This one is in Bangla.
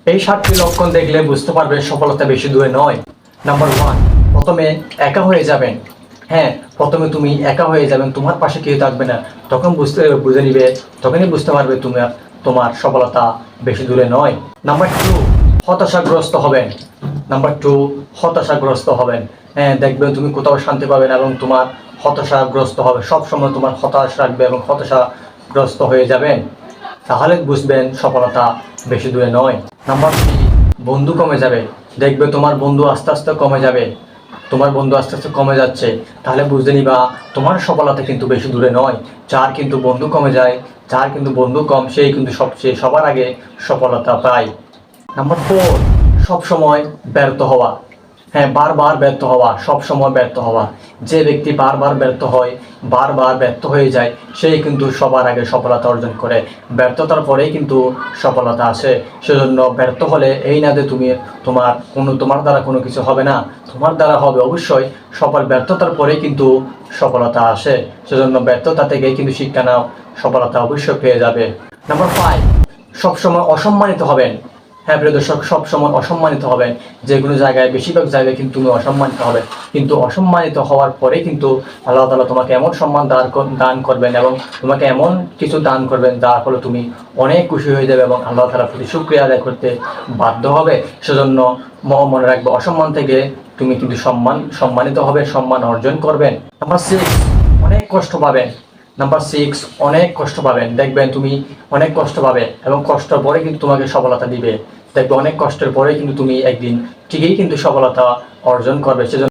এই 7টি লক্ষণ দেখলে বুঝতে পারবে সফলতা বেশি দূরে নয়। নাম্বার 1, প্রথমে একা হয়ে যাবেন। হ্যাঁ, প্রথমে তুমি একা হয়ে যাবেন, তোমার পাশে কেউ থাকবে না। তখন বুঝে নিবে, তখনই বুঝতে পারবে তোমার সফলতা বেশি দূরে নয়। নাম্বার 2, হতাশাগ্রস্ত হবেন। নাম্বার 2, হতাশাগ্রস্ত হবেন। হ্যাঁ, দেখবেন তুমি কোথাও শান্তি পাবে না এবং তোমার হতাশাগ্রস্ত হবে, সবসময় তোমার হতাশ রাখবে এবং হতাশাগ্রস্ত হয়ে যাবেন। তাহলে বুঝবেন সফলতা বেশি দূরে নয়। নাম্বার 3, বন্ধু কমে যাবে। দেখবে তোমার বন্ধু আস্তে আস্তে কমে যাবে, তোমার বন্ধু আস্তে আস্তে কমে যাচ্ছে, তাহলে বুঝতে নিবা তোমার সফলতা কিন্তু বেশি দূরে নয়। যার কিন্তু বন্ধু কমে যায়, যার কিন্তু বন্ধু কম, সেই কিন্তু সবার আগে সফলতা পায়। নাম্বার 4, সবসময় ব্যর্থ হওয়া। হ্যাঁ, বারবার ব্যর্থ হওয়া, সবসময় ব্যর্থ হওয়া। যে ব্যক্তি বারবার ব্যর্থ হয়, বারবার ব্যর্থ হয়ে যায়, সেই কিন্তু সবার আগে সফলতা অর্জন করে। ব্যর্থতার পরেই কিন্তু সফলতা আসে। সেজন্য ব্যর্থ হলে এই না যে তোমার দ্বারা কোনো কিছু হবে না, তোমার দ্বারা হবে অবশ্যই। সবার ব্যর্থতার পরেই কিন্তু সফলতা আসে। সেজন্য ব্যর্থতা থেকেই কিন্তু শিক্ষা নাও, সফলতা অবশ্যই পেয়ে যাবে। নাম্বার 5, সবসময় অসম্মানিত হবেন। হ্যাঁ প্রিয় দর্শক, সবসময় অসম্মানিত হবেন। যে কোনো জায়গায়, বেশিরভাগ জায়গায় কিন্তু তুমি অসম্মানিত হবে, কিন্তু অসম্মানিত হওয়ার পরে কিন্তু আল্লাহ তাআলা তোমাকে এমন সম্মান দান করবেন এবং তোমাকে এমন কিছু দান করবেন যার ফলে তুমি অনেক খুশি হয়ে যাবে এবং আল্লাহ তাআলার প্রতি শুকরিয়া আদায় করতে বাধ্য হবে। সেজন্য মনে রাখবে, অসম্মান থেকে তুমি কিন্তু সম্মানিত হবে, সম্মান অর্জন করবেন। নাম্বার 6, অনেক কষ্ট পাবেন। নাম্বার 6, অনেক কষ্ট পাবেন। দেখবেন তুমি অনেক কষ্ট পাবে এবং কষ্টের পরে কিন্তু তোমাকে সফলতা দিবে। দেখবে অনেক কষ্টের পরে কিন্তু তুমি একদিন ঠিকই কিন্তু সফলতা অর্জন করবে। সেজন্য